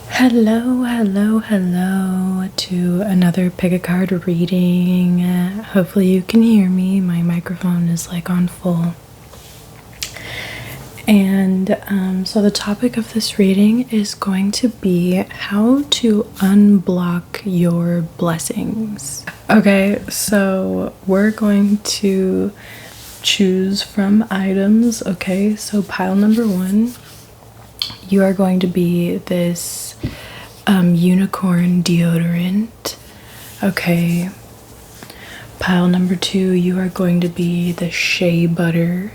Hello to another pick a card reading. Hopefully you can hear me. My microphone is like on full. And so the topic of this reading is going to be how to unblock your blessings. Okay, so we're going to choose from items. Okay, so pile number 1, you are going to be this unicorn deodorant. Okay, pile number 2, you are going to be the shea butter.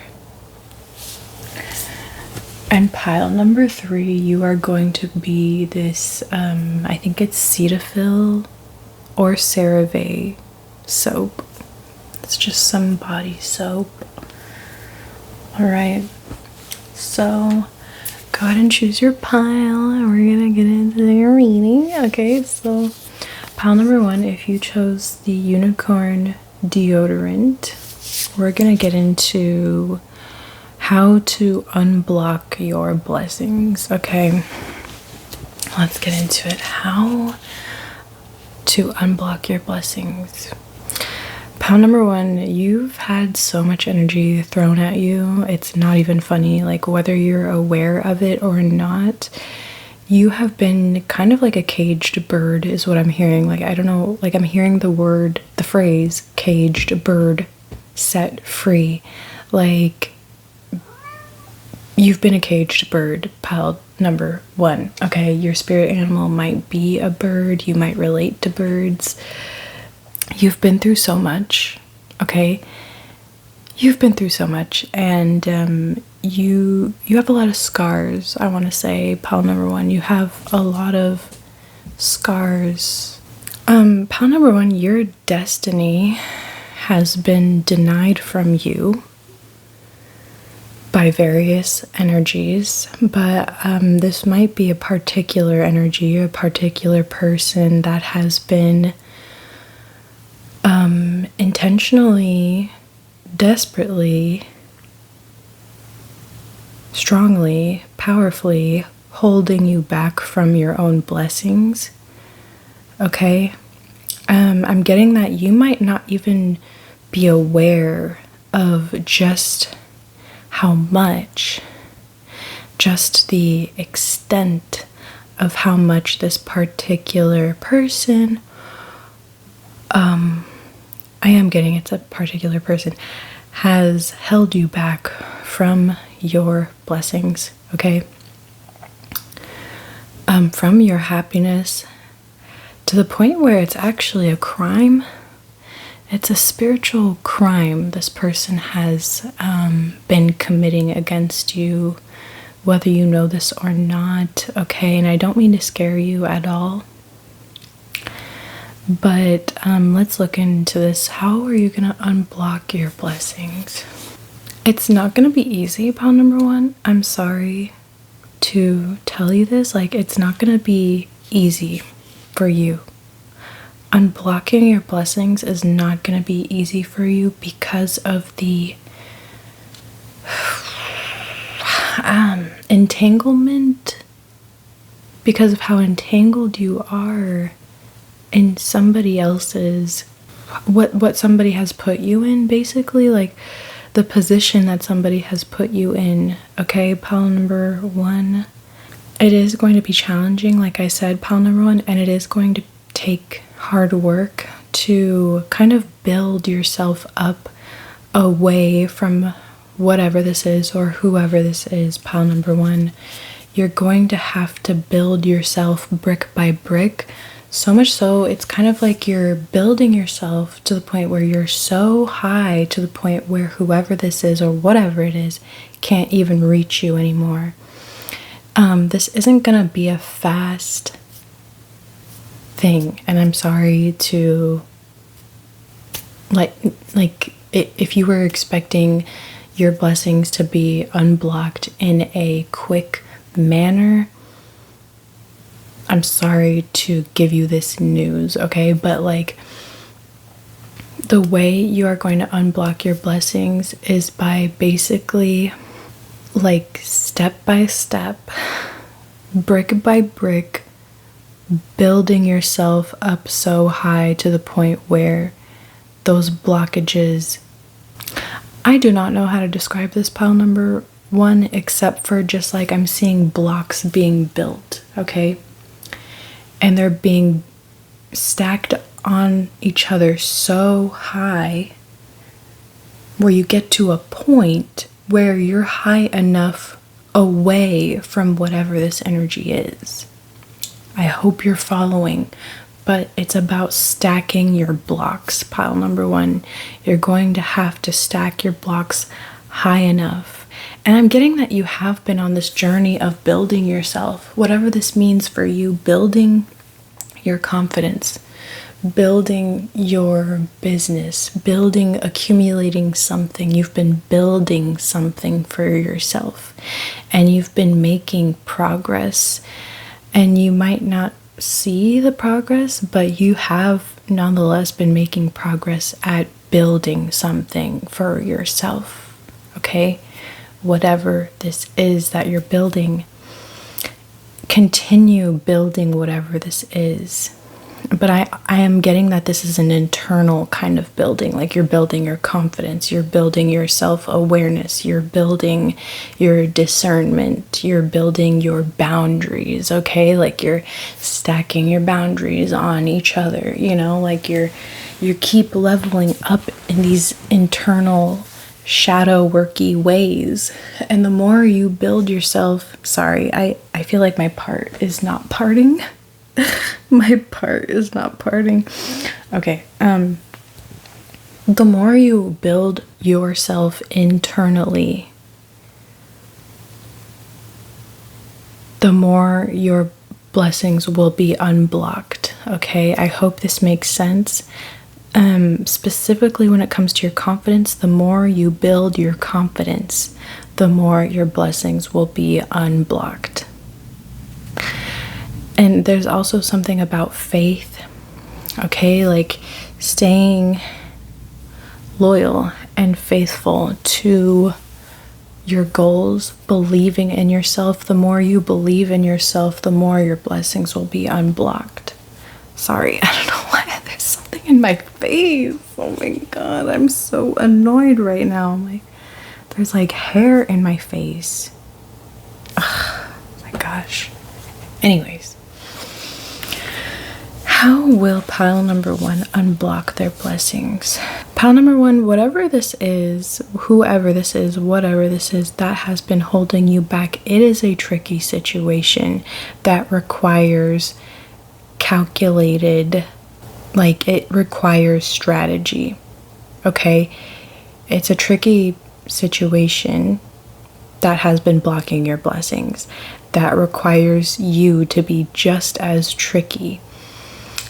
And pile number 3, you are going to be this I think it's Cetaphil or CeraVe soap. It's just some body soap. All right, so go ahead and choose your pile and we're gonna get into your reading. Okay, so pile number 1, if you chose the unicorn deodorant, we're gonna get into how to unblock your blessings. Okay, let's get into it. How to unblock your blessings. Pile number 1, you've had so much energy thrown at you. It's not even funny. Like, whether you're aware of it or not, you have been kind of like a caged bird is what I'm hearing. Like, I don't know, like I'm hearing the phrase caged bird set free. Like, you've been a caged bird, pile number 1. Okay, your spirit animal might be a bird. You might relate to birds. You've been through so much, okay? You've been through so much, and you have a lot of scars, I want to say, pile number 1. You have a lot of scars. Pile number 1, your destiny has been denied from you by various energies, but this might be a particular energy, a particular person that has been intentionally, desperately, strongly, powerfully holding you back from your own blessings. Okay, I'm getting that you might not even be aware of just how much, just the extent of how much this particular person, I am getting it's a particular person, has held you back from your blessings, okay? From your happiness to the point where it's actually a crime. It's a spiritual crime this person has been committing against you, whether you know this or not, okay? And I don't mean to scare you at all, but let's look into this. How are you going to unblock your blessings? It's not going to be easy, pile number 1. I'm sorry to tell you this. Like, it's not going to be easy for you. Unblocking your blessings is not going to be easy for you because of the entanglement, because of how entangled you are in somebody else's, what somebody has put you in, basically, like the position that somebody has put you in. Okay, pile number 1, it is going to be challenging, like I said, pile number 1, and it is going to take hard work to kind of build yourself up away from whatever this is or whoever this is, pile number 1. You're going to have to build yourself brick by brick. So much so, it's kind of like you're building yourself to the point where you're so high to the point where whoever this is or whatever it is can't even reach you anymore. This isn't gonna be a fast thing, and I'm sorry to like if you were expecting your blessings to be unblocked in a quick manner, I'm sorry to give you this news, okay? But like, the way you are going to unblock your blessings is by basically like step by step, brick by brick, building yourself up so high to the point where those blockages, I do not know how to describe this pile number one, except for just like I'm seeing blocks being built, okay? And they're being stacked on each other so high where you get to a point where you're high enough away from whatever this energy is. I hope you're following, but it's about stacking your blocks. Pile number one, you're going to have to stack your blocks high enough. And I'm getting that you have been on this journey of building yourself, whatever this means for you, building your confidence, building your business, accumulating something. You've been building something for yourself, and you've been making progress. And you might not see the progress, but you have nonetheless been making progress at building something for yourself, okay? Whatever this is that you're building, continue building whatever this is. But I am getting that this is an internal kind of building. Like you're building your confidence, you're building your self-awareness, you're building your discernment, you're building your boundaries, okay? Like you're stacking your boundaries on each other, you know? Like you keep leveling up in these internal shadow worky ways. And the more you build yourself, sorry, I feel like my part is not parting. My part is not parting. Okay. The more you build yourself internally, the more your blessings will be unblocked. Okay. I hope this makes sense. Specifically when it comes to your confidence, the more you build your confidence, the more your blessings will be unblocked. And there's also something about faith, okay? Like staying loyal and faithful to your goals, believing in yourself. The more you believe in yourself, the more your blessings will be unblocked. Sorry, I don't know why. There's something in my face. Oh my God, I'm so annoyed right now. Like, there's like hair in my face. Oh my gosh. Anyways. How will pile number one unblock their blessings? Pile number one, whatever this is, whoever this is, whatever this is that has been holding you back, it is a tricky situation that requires calculated, like it requires strategy, okay? It's a tricky situation that has been blocking your blessings that requires you to be just as tricky.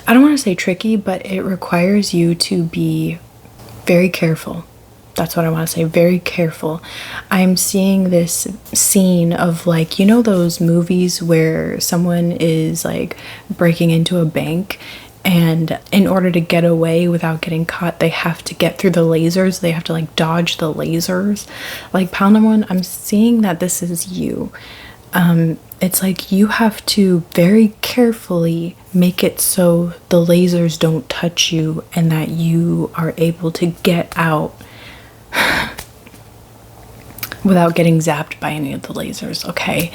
I don't want to say tricky, but it requires you to be very careful. That's what I want to say, very careful. I'm seeing this scene of like, you know those movies where someone is like breaking into a bank and in order to get away without getting caught, they have to get through the lasers. They have to like dodge the lasers. Like pile number one, I'm seeing that this is you. It's like you have to very carefully make it so the lasers don't touch you and that you are able to get out without getting zapped by any of the lasers, okay?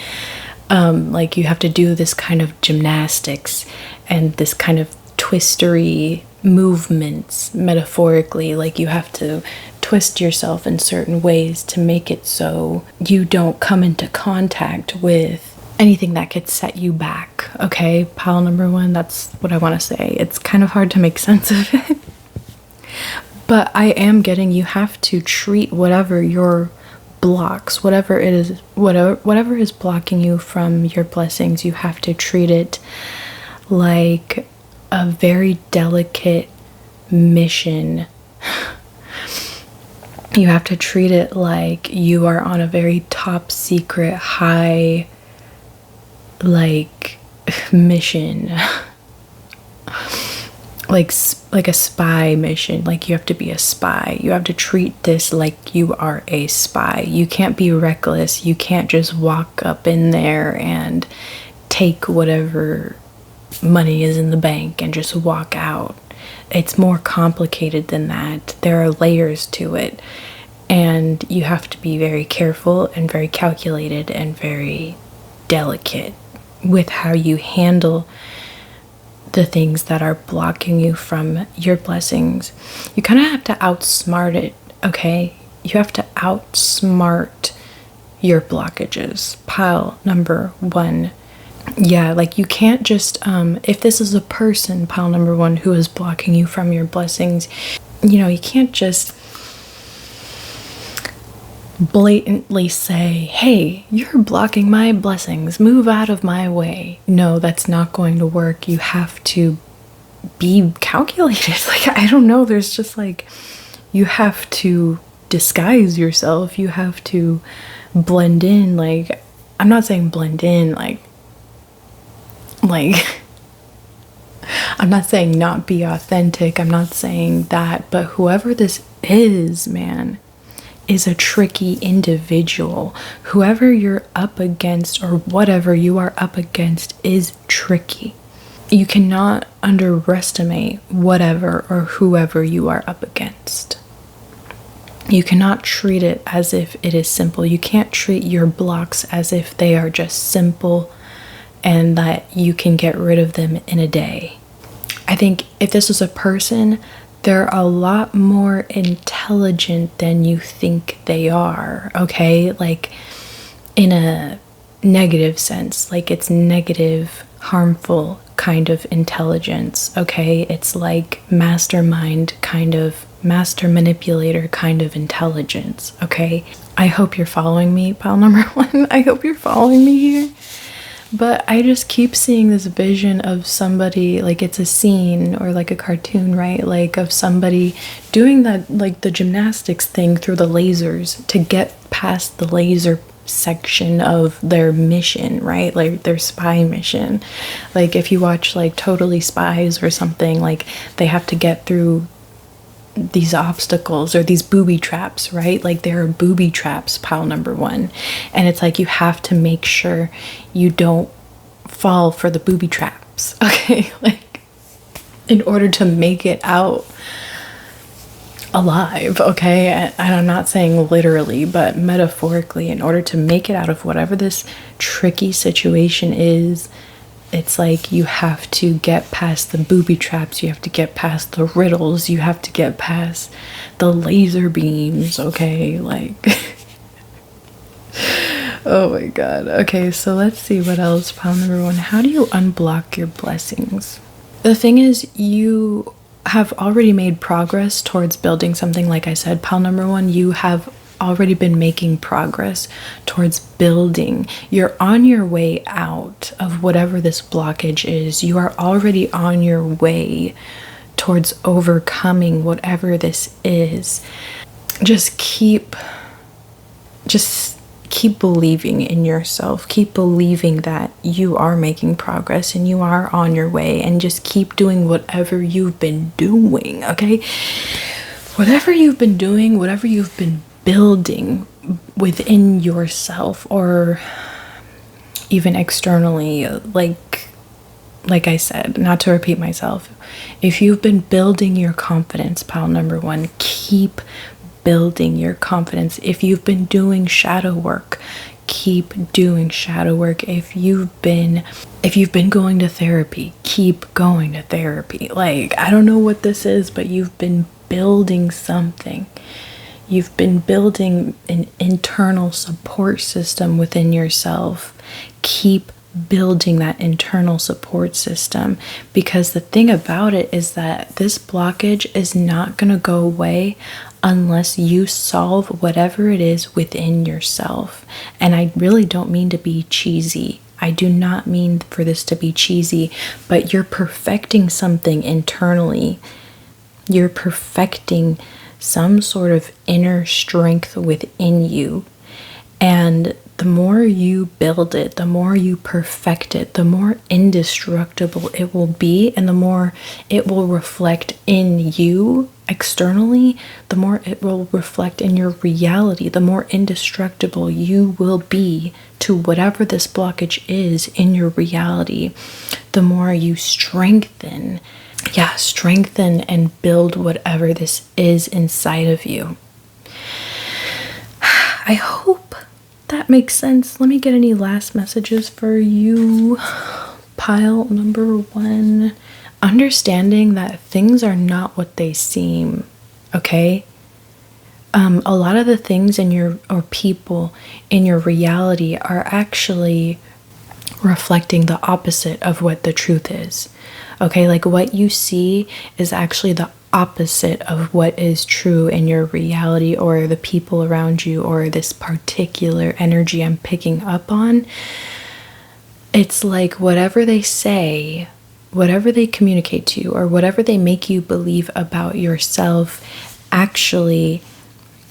Like you have to do this kind of gymnastics and this kind of twistery movements, metaphorically. Like you have to twist yourself in certain ways to make it so you don't come into contact with anything that could set you back, okay? Pile number one, that's what I want to say. It's kind of hard to make sense of it. But I am getting you have to treat whatever your blocks, whatever it is, whatever is blocking you from your blessings, you have to treat it like a very delicate mission. You have to treat it like you are on a very top secret, high, like, mission. like a spy mission. Like you have to be a spy. You have to treat this like you are a spy. You can't be reckless. You can't just walk up in there and take whatever money is in the bank and just walk out. It's more complicated than that. There are layers to it, and you have to be very careful and very calculated and very delicate with how you handle the things that are blocking you from your blessings. You kind of have to outsmart it, okay? You have to outsmart your blockages. Pile number one. Yeah, like you can't just, if this is a person, pile number one, who is blocking you from your blessings, you know, you can't just blatantly say, hey, you're blocking my blessings, move out of my way. No, that's not going to work. You have to be calculated. Like, I don't know, there's just like, you have to disguise yourself, you have to blend in. Like, I'm not saying blend in like I'm not saying not be authentic, I'm not saying that, but whoever this is, man, is a tricky individual. Whoever you're up against or whatever you are up against is tricky. You cannot underestimate whatever or whoever you are up against. You cannot treat it as if it is simple. You can't treat your blocks as if they are just simple and that you can get rid of them in a day. I think if this was a person, they're a lot more intelligent than you think they are, okay? Like, in a negative sense, like it's negative, harmful kind of intelligence, okay? It's like mastermind kind of, master manipulator kind of intelligence, okay? I hope you're following me, pile number one. I hope you're following me here. But I just keep seeing this vision of somebody, like it's a scene or like a cartoon, right? Like of somebody doing that, like the gymnastics thing through the lasers to get past the laser section of their mission, right? Like their spy mission. Like if you watch like Totally Spies or something, like they have to get through these obstacles or these booby traps, right? Like there are booby traps, pile number one, and it's like you have to make sure you don't fall for the booby traps, okay? Like in order to make it out alive, okay? And I'm not saying literally, but metaphorically, in order to make it out of whatever this tricky situation is, it's like you have to get past the booby traps, you have to get past the riddles, you have to get past the laser beams, okay? Like, oh my god. Okay, so let's see what else. Pile number one, how do you unblock your blessings? The thing is, you have already made progress towards building something. Like I said, pile number one, you have already been making progress towards building. You're on your way out of whatever this blockage is. You are already on your way towards overcoming whatever this is. Just keep believing in yourself. Keep believing that you are making progress and you are on your way, and just keep doing whatever you've been doing, okay? Whatever you've been doing, whatever you've been building within yourself or even externally, like I said, not to repeat myself, if you've been building your confidence, pile number one, keep building your confidence. If you've been doing shadow work, keep doing shadow work. If you've been going to therapy, keep going to therapy. Like, I don't know what this is, but you've been building something. You've been building an internal support system within yourself. Keep building that internal support system, because the thing about it is that this blockage is not going to go away unless you solve whatever it is within yourself. And I really don't mean to be cheesy. I do not mean for this to be cheesy, but you're perfecting something internally. You're perfecting some sort of inner strength within you. And the more you build it, the more you perfect it, the more indestructible it will be, and the more it will reflect in you externally, the more it will reflect in your reality, the more indestructible you will be to whatever this blockage is in your reality. the more you strengthen and build whatever this is inside of you. I hope that makes sense. Let me get any last messages for you. Pile number 1. Understanding that things are not what they seem, okay? A lot of the things in your, or people in your reality, are actually reflecting the opposite of what the truth is. Okay, like what you see is actually the opposite of what is true in your reality, or the people around you, or this particular energy I'm picking up on. It's like whatever they say, whatever they communicate to you, or whatever they make you believe about yourself actually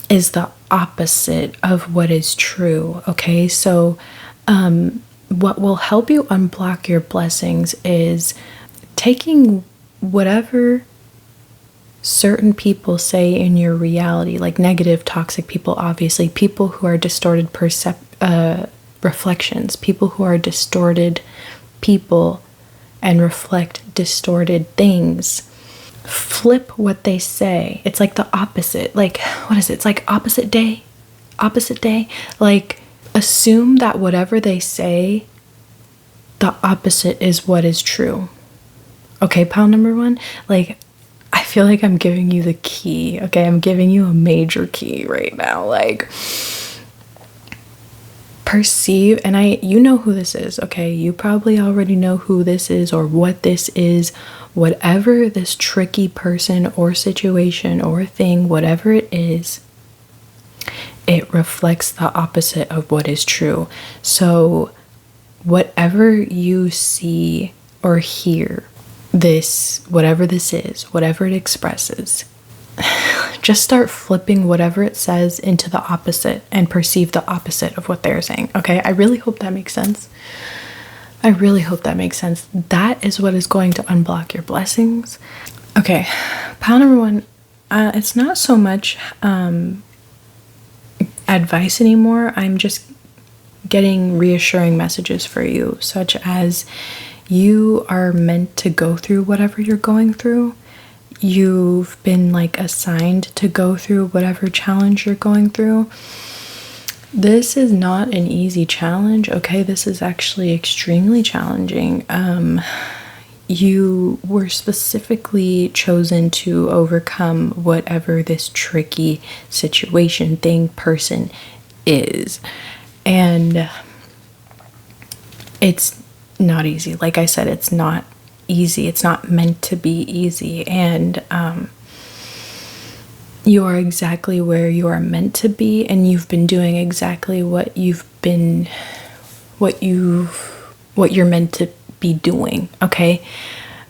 is the opposite of what is true. Okay, so what will help you unblock your blessings is taking whatever certain people say in your reality, like negative, toxic people, obviously, people who are distorted reflections, people who are distorted people and reflect distorted things. Flip what they say. It's like the opposite. Like, what is it? It's like opposite day. Like, assume that whatever they say, the opposite is what is true. Okay, pile number 1. Like, I feel like I'm giving you the key. Okay, I'm giving you a major key right now. Like, perceive, and you know who this is, okay? You probably already know who this is or what this is. Whatever this tricky person or situation or thing, whatever it is, it reflects the opposite of what is true. So whatever you see or hear, this, whatever this is, whatever it expresses, just start flipping whatever it says into the opposite and perceive the opposite of what they're saying. Okay, I really hope that makes sense. That is what is going to unblock your blessings. Okay, pile number 1. It's not so much advice anymore. I'm just getting reassuring messages for you, such as you are meant to go through whatever you're going through. You've been like assigned to go through whatever challenge you're going through. This is not an easy challenge, okay? This is actually extremely challenging. You were specifically chosen to overcome whatever this tricky situation, thing, person is. And it's not easy. Like I said, it's not easy. It's not meant to be easy. And you are exactly where you are meant to be, and you've been doing exactly what you're meant to be doing, okay?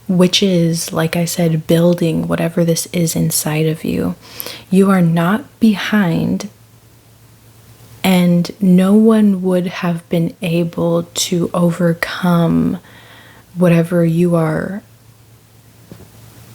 Which is, like I said, building whatever this is inside of you. You are not behind, and no one would have been able to overcome whatever you are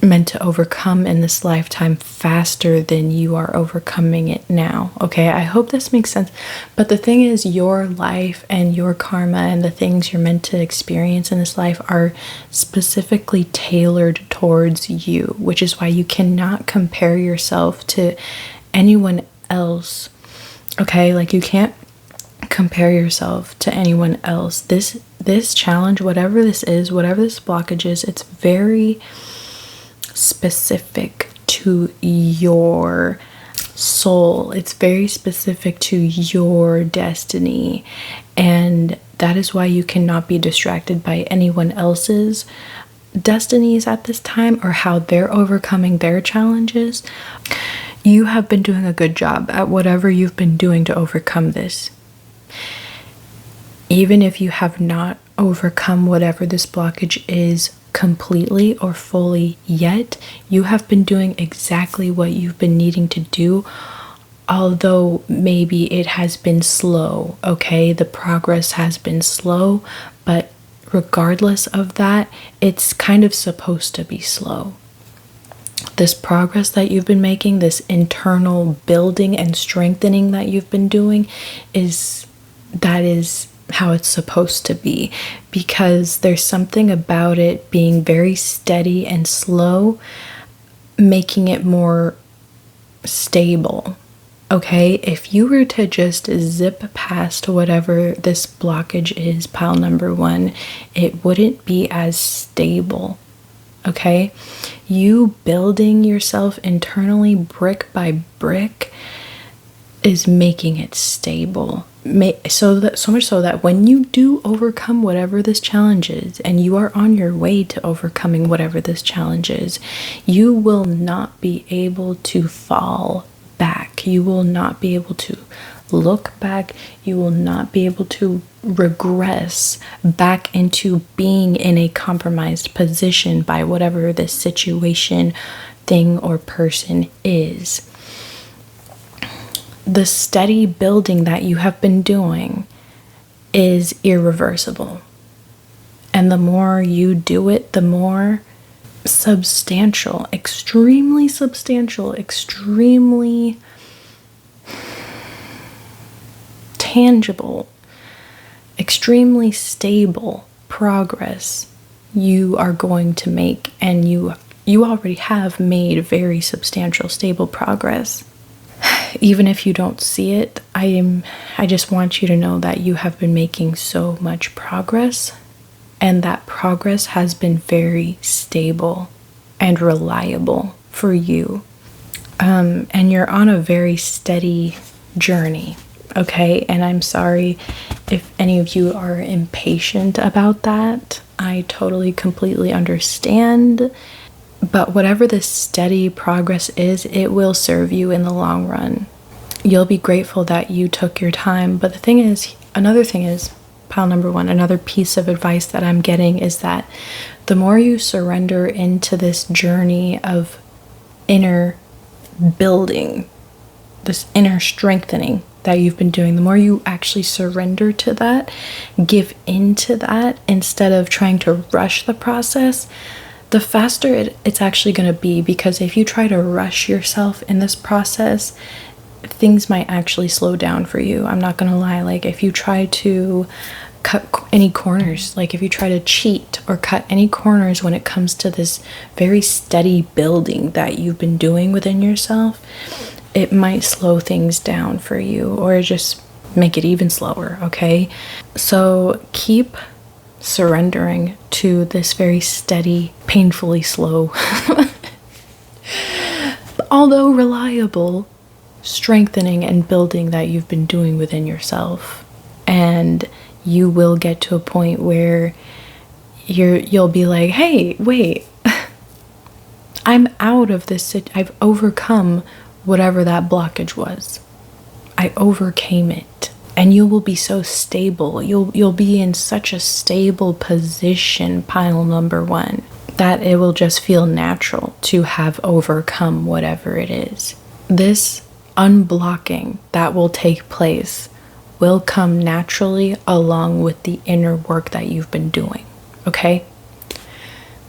meant to overcome in this lifetime faster than you are overcoming it now. Okay, I hope this makes sense. But the thing is, your life and your karma and the things you're meant to experience in this life are specifically tailored towards you, which is why you cannot compare yourself to anyone else. Okay, like you can't compare yourself to anyone else. This challenge, whatever this is, whatever this blockage is, it's very specific to your soul. It's very specific to your destiny, and that is why you cannot be distracted by anyone else's destinies at this time or how they're overcoming their challenges. You have been doing a good job at whatever you've been doing to overcome this. Even if you have not overcome whatever this blockage is completely or fully yet, you have been doing exactly what you've been needing to do, although maybe it has been slow, okay? The progress has been slow, but regardless of that, it's kind of supposed to be slow. This progress that you've been making, this internal building and strengthening that you've been doing, is how it's supposed to be, because there's something about it being very steady and slow, making it more stable. Okay, if you were to just zip past whatever this blockage is, pile number 1, it wouldn't be as stable. Okay, you building yourself internally brick by brick is making it stable. So much so that when you do overcome whatever this challenge is, and you are on your way to overcoming whatever this challenge is, you will not be able to fall back. You will not be able to look back. You will not be able to regress back into being in a compromised position by whatever this situation, thing, or person is. The steady building that you have been doing is irreversible. And the more you do it, the more substantial, extremely tangible, extremely stable progress you are going to make. And you already have made very substantial, stable progress. Even if you don't see it, I just want you to know that you have been making so much progress, and that progress has been very stable and reliable for you. And you're on a very steady journey, okay? And I'm sorry if any of you are impatient about that. I totally, completely understand. But whatever this steady progress is, it will serve you in the long run. You'll be grateful that you took your time. But another thing is, pile number 1, another piece of advice that I'm getting is that the more you surrender into this journey of inner building, this inner strengthening that you've been doing, the more you actually surrender to that, give into that instead of trying to rush the process, the faster it's actually going to be. Because if you try to rush yourself in this process, things might actually slow down for you. I'm not going to lie. Like, if you try to cut any corners, like if you try to cheat or cut any corners when it comes to this very steady building that you've been doing within yourself, it might slow things down for you, or just make it even slower, okay? So keep surrendering to this very steady, painfully slow, although reliable, strengthening and building that you've been doing within yourself. And you will get to a point where you'll be like, hey, wait, I'm out of this. I've overcome whatever that blockage was. I overcame it. And you will be so stable. You'll be in such a stable position, pile number 1, that it will just feel natural to have overcome whatever it is. This unblocking that will take place will come naturally along with the inner work that you've been doing. Okay?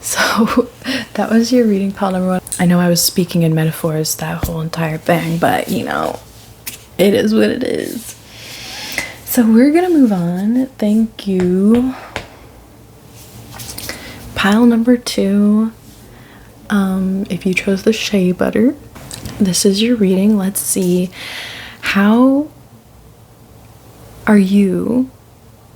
So that was your reading, pile number 1. I know I was speaking in metaphors that whole entire thing, but it is what it is. So we're gonna move on. Thank you. Pile number 2. If you chose the shea butter, this is your reading. Let's see, how are you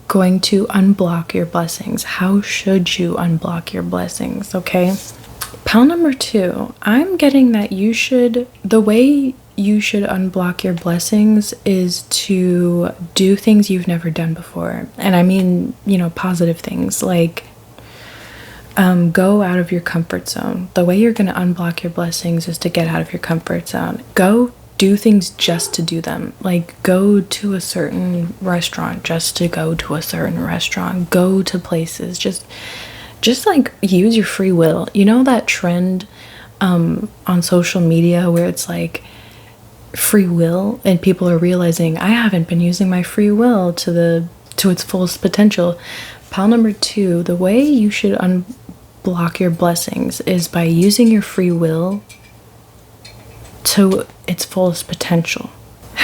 going to unblock your blessings? How should you unblock your blessings? Okay. Pile number 2, I'm getting that the way you should unblock your blessings is to do things you've never done before. And I mean, positive things, like go out of your comfort zone. The way you're going to unblock your blessings is to get out of your comfort zone. Go do things just to do them. Like, go to a certain restaurant just to go to a certain restaurant. Go to places. Just like use your free will. You know that trend on social media where it's like free will, and people are realizing, I haven't been using my free will to its fullest potential. Pile number 2, the way you should unblock your blessings is by using your free will to its fullest potential.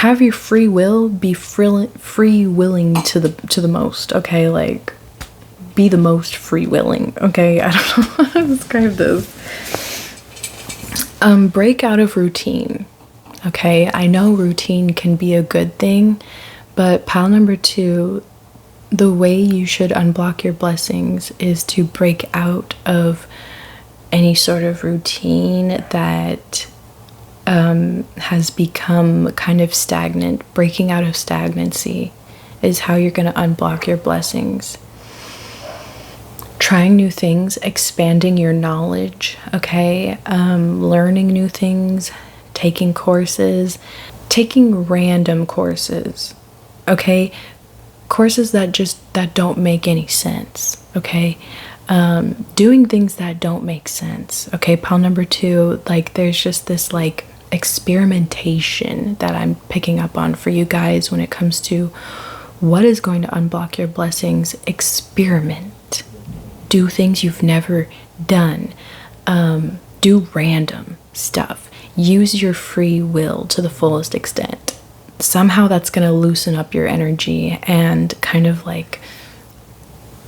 have your free will, be free willing to the most, okay? Like, be the most free willing, okay? I don't know how to describe this. Break out of routine, okay? I know routine can be a good thing, but pile number 2, the way you should unblock your blessings is to break out of any sort of routine that has become kind of stagnant. Breaking out of stagnancy is how you're going to unblock your blessings. Trying new things, expanding your knowledge, okay? Learning new things, taking courses, taking random courses, okay? Courses that don't make any sense, okay? Doing things that don't make sense, okay? Pile number 2, like, there's just this like experimentation that I'm picking up on for you guys when it comes to what is going to unblock your blessings. Experiment. Do things you've never done. Do random stuff. Use your free will to the fullest extent. Somehow that's going to loosen up your energy and kind of like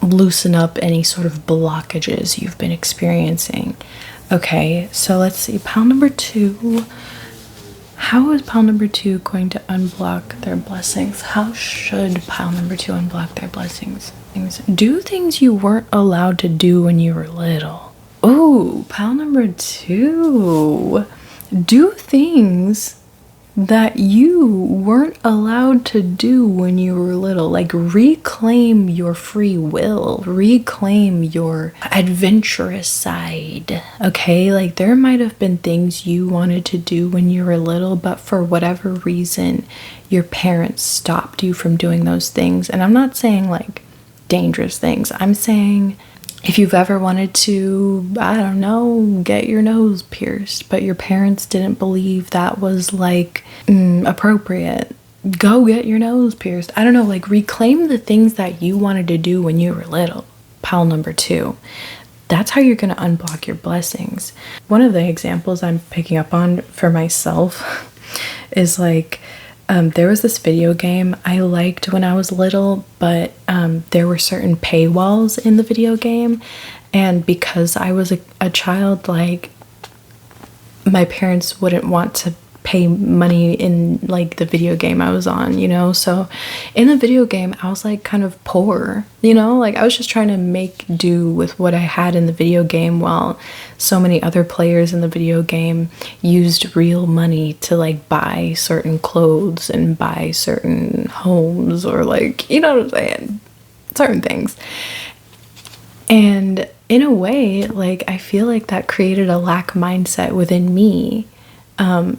loosen up any sort of blockages you've been experiencing. Okay, so let's see. Pile number 2. How is pile number 2 going to unblock their blessings? How should pile number 2 unblock their blessings? Do things you weren't allowed to do when you were little. Oh, pile number 2. Do things that you weren't allowed to do when you were little. Like, reclaim your free will, reclaim your adventurous side, okay? Like, there might have been things you wanted to do when you were little, but for whatever reason your parents stopped you from doing those things. And I'm not saying like dangerous things. I'm saying if you've ever wanted to, I don't know, get your nose pierced, but your parents didn't believe that was like appropriate, go get your nose pierced. I don't know, like, reclaim the things that you wanted to do when you were little. Pile number 2. That's how you're going to unblock your blessings. One of the examples I'm picking up on for myself is like, there was this video game I liked when I was little, but there were certain paywalls in the video game, and because I was a child, like, my parents wouldn't want to pay money in like the video game I was on, you know? So in the video game I was like kind of poor, you know? Like, I was just trying to make do with what I had in the video game, while so many other players in the video game used real money to like buy certain clothes and buy certain homes, or like, you know what I'm saying, certain things. And in a way, like, I feel like that created a lack mindset within me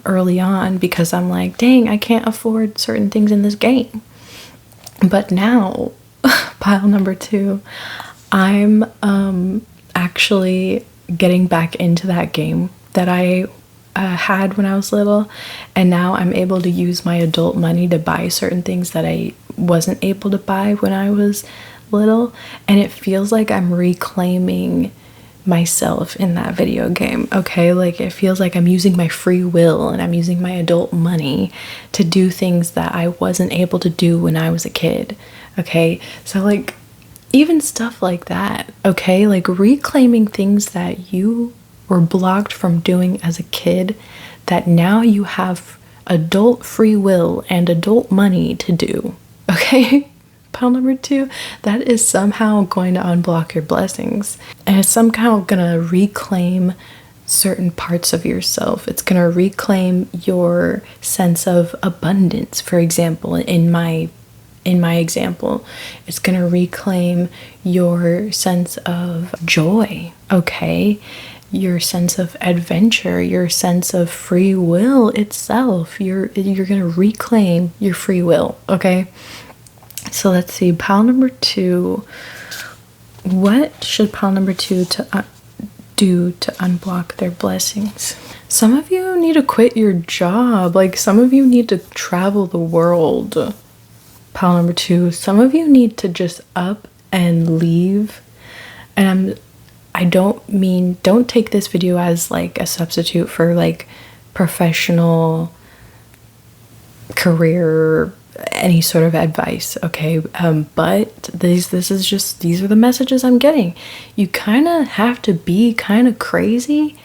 early on, because I'm like, dang, I can't afford certain things in this game. But now, pile number 2, I'm actually getting back into that game that I had when I was little, and now I'm able to use my adult money to buy certain things that I wasn't able to buy when I was little, and it feels like I'm reclaiming myself in that video game, okay? Like, it feels like I'm using my free will and I'm using my adult money to do things that I wasn't able to do when I was a kid, okay? So like, even stuff like that, okay? Like, reclaiming things that you were blocked from doing as a kid that now you have adult free will and adult money to do, okay? Pile number 2, that is somehow going to unblock your blessings, and it's somehow gonna reclaim certain parts of yourself. It's gonna reclaim your sense of abundance. For example, in my example, it's gonna reclaim your sense of joy, okay? Your sense of adventure, your sense of free will itself. You're gonna reclaim your free will, okay? So let's see, pile number 2. What should pile number 2 do to unblock their blessings? Some of you need to quit your job. Like, some of you need to travel the world. Pile number 2. Some of you need to just up and leave. And don't take this video as like a substitute for like professional career, any sort of advice, okay? But these are the messages I'm getting. You kind of have to be kind of crazy.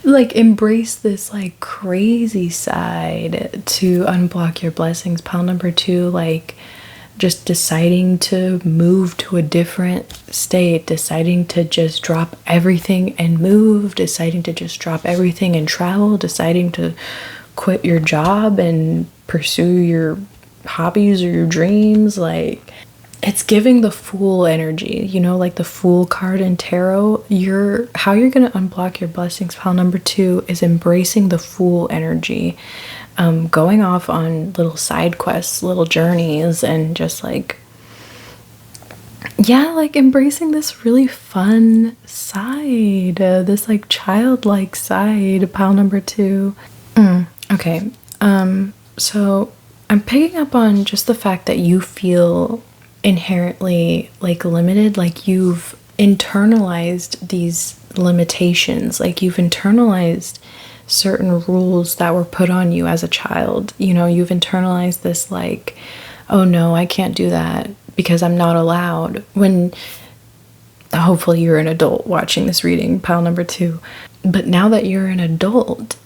Like, embrace this like crazy side to unblock your blessings. Pile number 2, like just deciding to move to a different state, deciding to just drop everything and move, deciding to just drop everything and travel, deciding to quit your job and pursue your hobbies or your dreams. Like, it's giving the Fool energy, you know, like the Fool card in tarot. How you're going to unblock your blessings, pile number 2, is embracing the Fool energy, going off on little side quests, little journeys, and just like, yeah, like embracing this really fun side, this like childlike side, pile number 2. Okay, so I'm picking up on just the fact that you feel inherently like limited, like you've internalized these limitations, like you've internalized certain rules that were put on you as a child. You know, you've internalized this like, oh no, I can't do that because I'm not allowed, when hopefully you're an adult watching this reading, pile number 2. But now that you're an adult,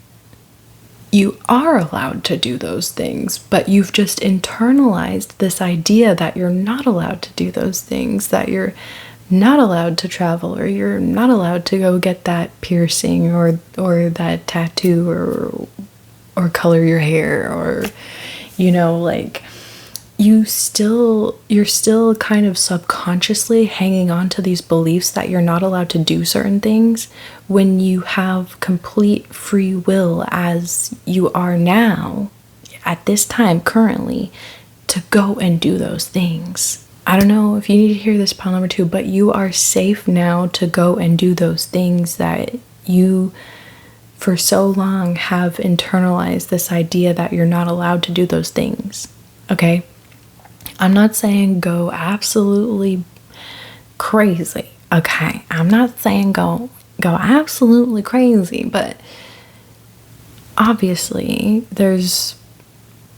you are allowed to do those things, but you've just internalized this idea that you're not allowed to do those things, that you're not allowed to travel, or you're not allowed to go get that piercing or that tattoo or color your hair, or, you know, like you're still kind of subconsciously hanging on to these beliefs that you're not allowed to do certain things when you have complete free will, as you are now at this time currently, to go and do those things. I don't know if you need to hear this, pile number 2, but you are safe now to go and do those things that you for so long have internalized, this idea that you're not allowed to do those things. Okay? I'm not saying go absolutely crazy. Okay? I'm not saying go absolutely crazy, but obviously there's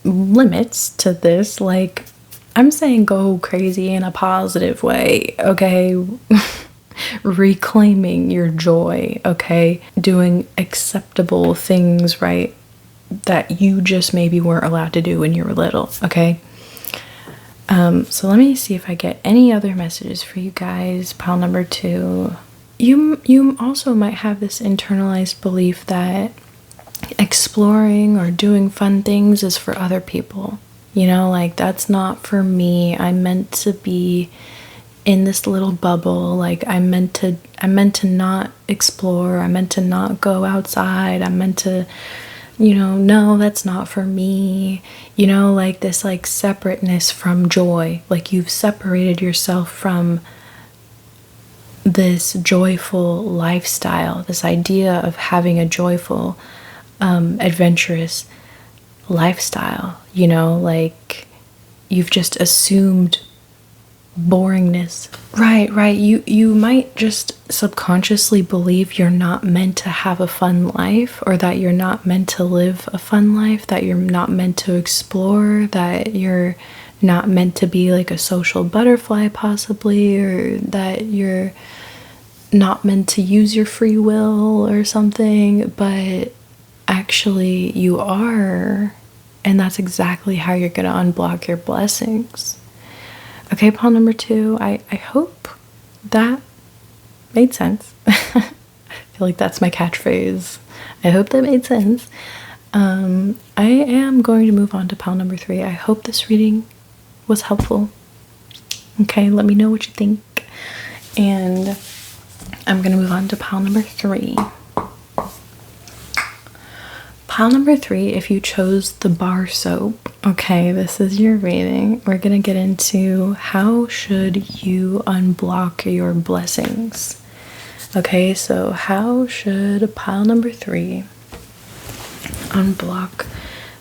limits to this. Like, I'm saying go crazy in a positive way, okay? Reclaiming your joy, okay? Doing acceptable things, right? That you just maybe weren't allowed to do when you were little, okay? So let me see if I get any other messages for you guys. Pile number 2. You also might have this internalized belief that exploring or doing fun things is for other people. You know, like, that's not for me. I'm meant to be in this little bubble. Like, I'm meant to not explore. I'm meant to not go outside. I'm meant to, you know, no, that's not for me. You know, like this like separateness from joy. Like, you've separated yourself from this joyful lifestyle, this idea of having a joyful, adventurous lifestyle. You know, like, you've just assumed boringness. Right. You might just subconsciously believe you're not meant to have a fun life, or that you're not meant to live a fun life, that you're not meant to explore, that you're not meant to be like a social butterfly possibly, or that you're not meant to use your free will or something. But actually you are, and that's exactly how you're going to unblock your blessings. Okay, pile number 2, I hope that made sense. I feel like that's my catchphrase. I hope that made sense. I am going to move on to pile number 3. I hope this reading was helpful. Okay, let me know what you think. And I'm going to move on to pile number 3. Pile number 3, if you chose the bar soap, okay, this is your reading. We're going to get into how should you unblock your blessings. Okay, so how should pile number 3 unblock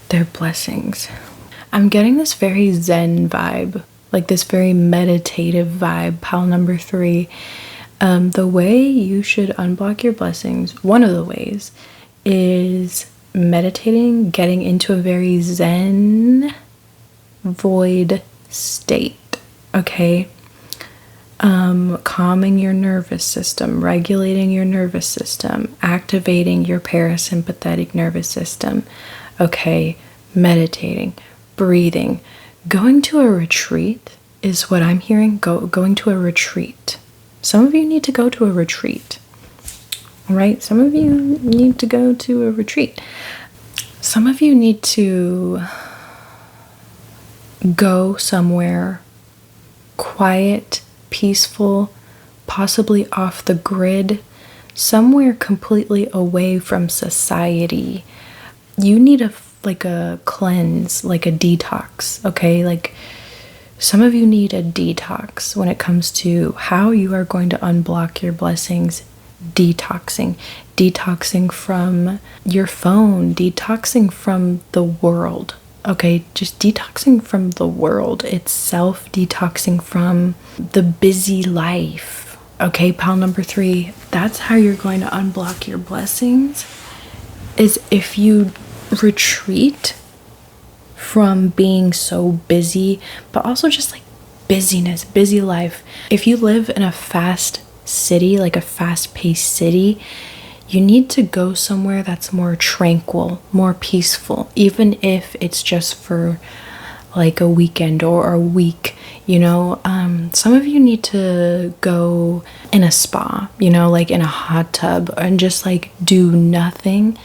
their blessings? I'm getting this very zen vibe, like this very meditative vibe, pile number 3. The way you should unblock your blessings, one of the ways, is meditating, getting into a very zen, void state, okay? Calming your nervous system, regulating your nervous system, activating your parasympathetic nervous system, okay? Meditating, breathing, going to a retreat is what I'm hearing. Going to a retreat. Some of you need to go to a retreat. All right? Some of you need to go to a retreat. Some of you need to go somewhere quiet, peaceful, possibly off the grid, somewhere completely away from society. You need a cleanse, like a detox, okay? Like, some of you need a detox when it comes to how you are going to unblock your blessings. Detoxing from your phone, detoxing from the world, okay? Just detoxing from the world itself, detoxing from the busy life, okay? Pile number 3, that's how you're going to unblock your blessings, is if you retreat from being so busy, but also just like busyness, busy life. If you live in a fast city, like a fast-paced city, you need to go somewhere that's more tranquil, more peaceful, even if it's just for like a weekend or a week, you know. Some of you need to go in a spa, you know, like in a hot tub, and just like do nothing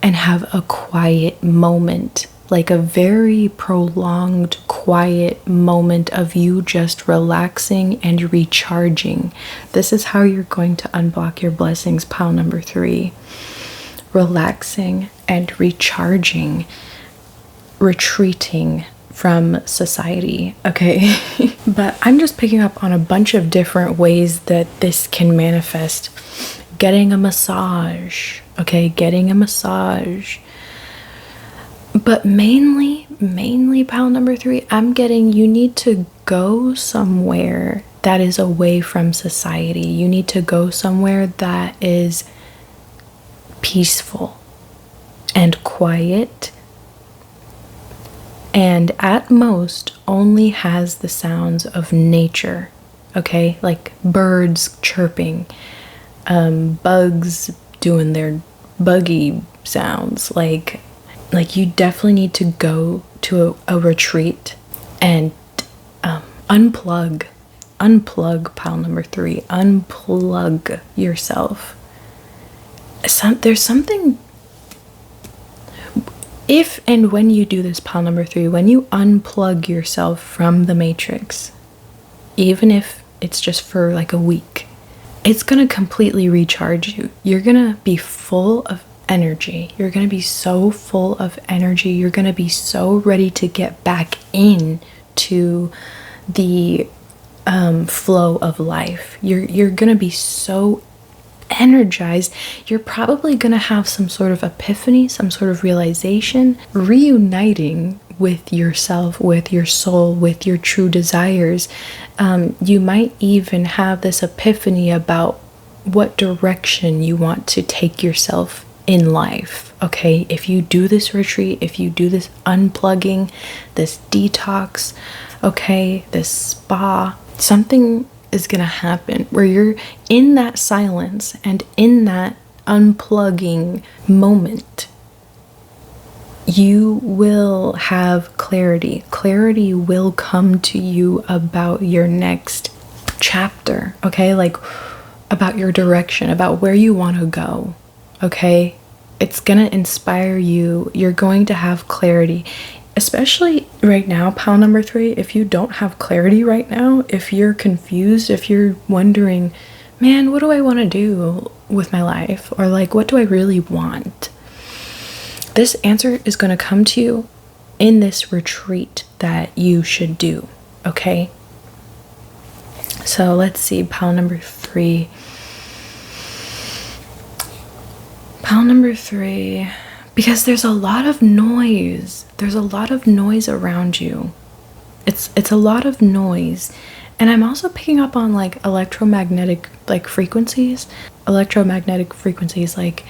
and have a quiet moment, like a very prolonged quiet moment of you just relaxing and recharging. This is how you're going to unblock your blessings, pile number 3. Relaxing and recharging, retreating from society, okay? But I'm just picking up on a bunch of different ways that this can manifest. Getting a massage, okay? Getting a massage. But mainly pile number 3, I'm getting you need to go somewhere that is away from society. You need to go somewhere that is peaceful and quiet, and at most only has the sounds of nature, okay? Like birds chirping, bugs doing their buggy sounds, like you definitely need to go to a retreat and unplug, pile number 3, unplug yourself. There's something, if and when you do this, pile number 3, when you unplug yourself from the matrix, even if it's just for like a week, it's gonna completely recharge you. You're gonna be full of energy. You're gonna be so full of energy. You're gonna be so ready to get back in to the flow of life. You're gonna be so energized. You're probably gonna have some sort of epiphany, some sort of realization, reuniting with yourself, with your soul, with your true desires. You might even have this epiphany about what direction you want to take yourself in life, okay? If you do this retreat, if you do this unplugging, this detox, okay, this spa, something is gonna happen where you're in that silence and in that unplugging moment. You will have clarity. Clarity will come to you about your next chapter, okay? Like about your direction, about where you want to go, okay? It's gonna inspire you. You're going to have clarity, especially right now, pile number 3. If you don't have clarity right now, if you're confused, if you're wondering, man, what do I want to do with my life? Or like, what do I really want? This answer is going to come to you in this retreat that you should do, okay? So let's see, pile number 3. Pile number 3, because there's a lot of noise. There's a lot of noise around you. It's a lot of noise. And I'm also picking up on like electromagnetic frequencies, like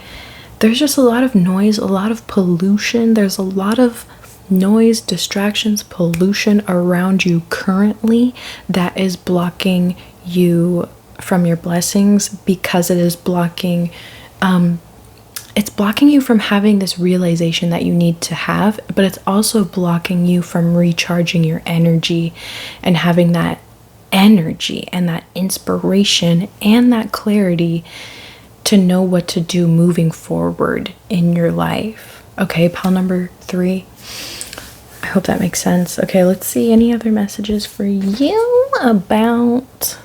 there's just a lot of noise, a lot of pollution. There's a lot of noise, distractions, pollution around you currently that is blocking you from your blessings, because it is blocking it's blocking you from having this realization that you need to have, but it's also blocking you from recharging your energy and having that energy and that inspiration and that clarity to know what to do moving forward in your life. Okay, pile number 3. I hope that makes sense. Okay, let's see any other messages for you about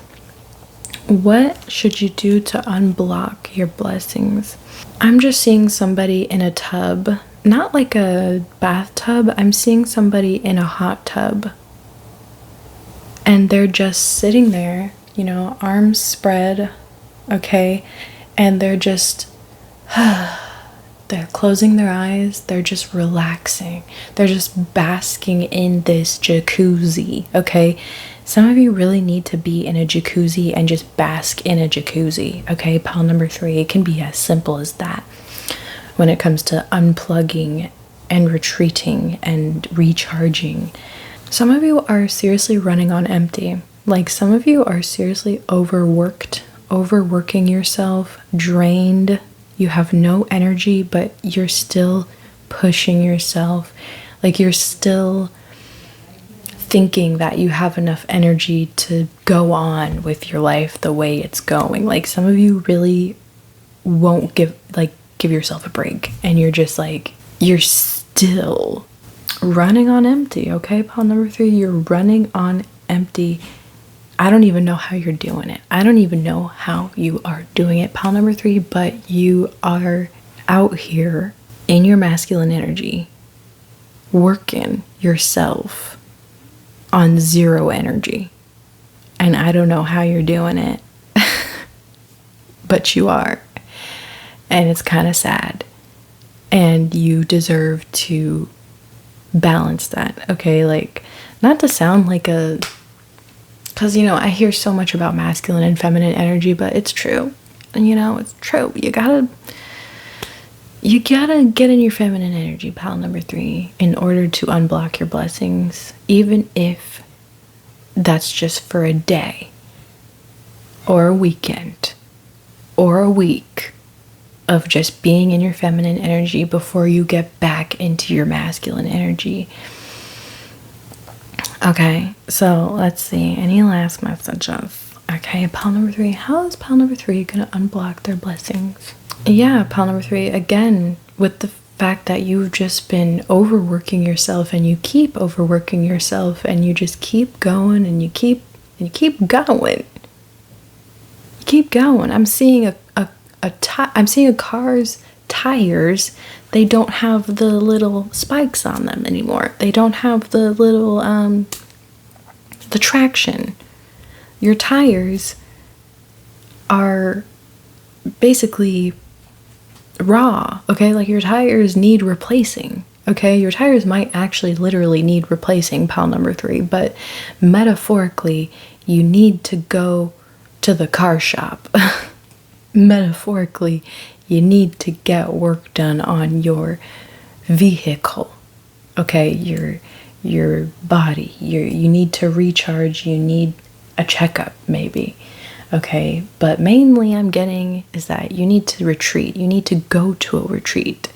what should you do to unblock your blessings. I'm just seeing somebody in a tub, not like a bathtub. I'm seeing somebody in a hot tub. And they're just sitting there, you know, arms spread, okay? And they're just, they're closing their eyes. They're just relaxing. They're just basking in this jacuzzi, okay? Some of you really need to be in a jacuzzi and just bask in a jacuzzi, okay? Pile number 3, it can be as simple as that when it comes to unplugging and retreating and recharging. Some of you are seriously running on empty. Like, some of you are seriously overworking yourself, drained. You have no energy, but you're still pushing yourself. Like, you're still thinking that you have enough energy to go on with your life the way it's going. Like, some of you really won't give yourself a break, and you're just like, you're still running on empty. Okay, pile number 3, you're running on empty. I don't even know how you're doing it. I don't even know how you are doing it, pile number 3, but you are out here in your masculine energy, working yourself on 0 energy. And I don't know how you're doing it, but you are. And it's kind of sad. And you deserve to balance that, okay? Like, not to sound like a, because, you know, I hear so much about masculine and feminine energy, but it's true. And, you know, it's true. You gotta get in your feminine energy, pile number 3, in order to unblock your blessings, even if that's just for a day or a weekend or a week of just being in your feminine energy before you get back into your masculine energy. Okay, so let's see. Any last messages? Okay, pile number 3. How is pile number 3 gonna unblock their blessings? Yeah, pile number 3, again, with the fact that you've just been overworking yourself, and you keep overworking yourself, and you just keep going, and you keep going. You keep going. I'm seeing I'm seeing a car's tires. They don't have the little spikes on them anymore. They don't have the little the traction. Your tires are basically raw, okay? Like, your tires need replacing, okay? Your tires might actually literally need replacing, pile number 3, but metaphorically, you need to go to the car shop. Metaphorically, you need to get work done on your vehicle, okay? Your body. You need to recharge. You need a checkup, maybe. Okay, but mainly I'm getting is that you need to retreat. You need to go to a retreat.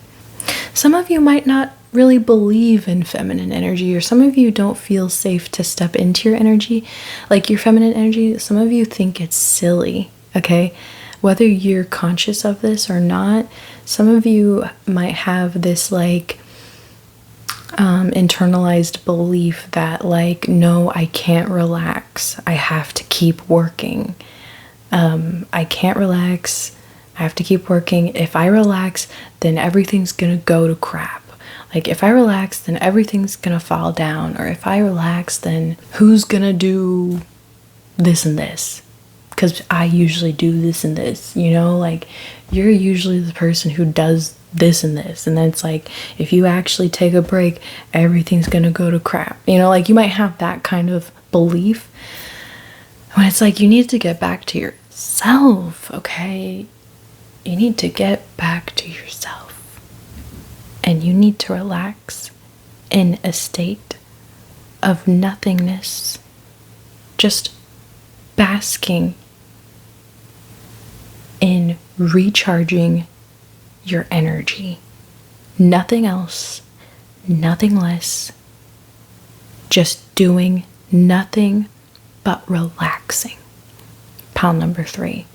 Some of you might not really believe in feminine energy, or some of you don't feel safe to step into your energy, like your feminine energy. Some of you think it's silly, okay? Whether you're conscious of this or not, some of you might have this like internalized belief that like, no, I can't relax. I have to keep working. I can't relax. I have to keep working. If I relax, then everything's gonna go to crap. Like, if I relax, then everything's gonna fall down. Or if I relax, then who's gonna do this and this? Because I usually do this and this, you know? Like, you're usually the person who does this and this. And then it's like, if you actually take a break, everything's gonna go to crap. You know, like, you might have that kind of belief. When it's like, you need to get back to yourself, okay? you need to get back to yourself. And you need to relax in a state of nothingness, just basking in recharging your energy. Nothing else, nothing less, just doing nothing but relaxing. Pile number 3.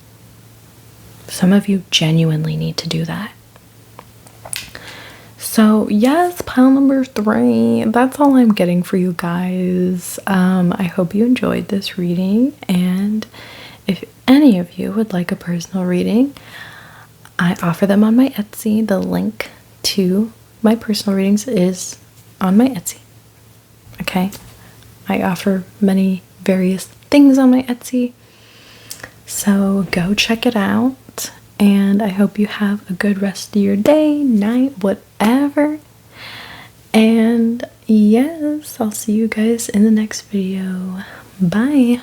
Some of you genuinely need to do that. So yes, pile number 3, that's all I'm getting for you guys. I hope you enjoyed this reading, and if any of you would like a personal reading, I offer them on my Etsy. The link to my personal readings is on my Etsy. Okay? I offer many various things on my Etsy. So go check it out. And I hope you have a good rest of your day, night, whatever. And yes, I'll see you guys in the next video. Bye.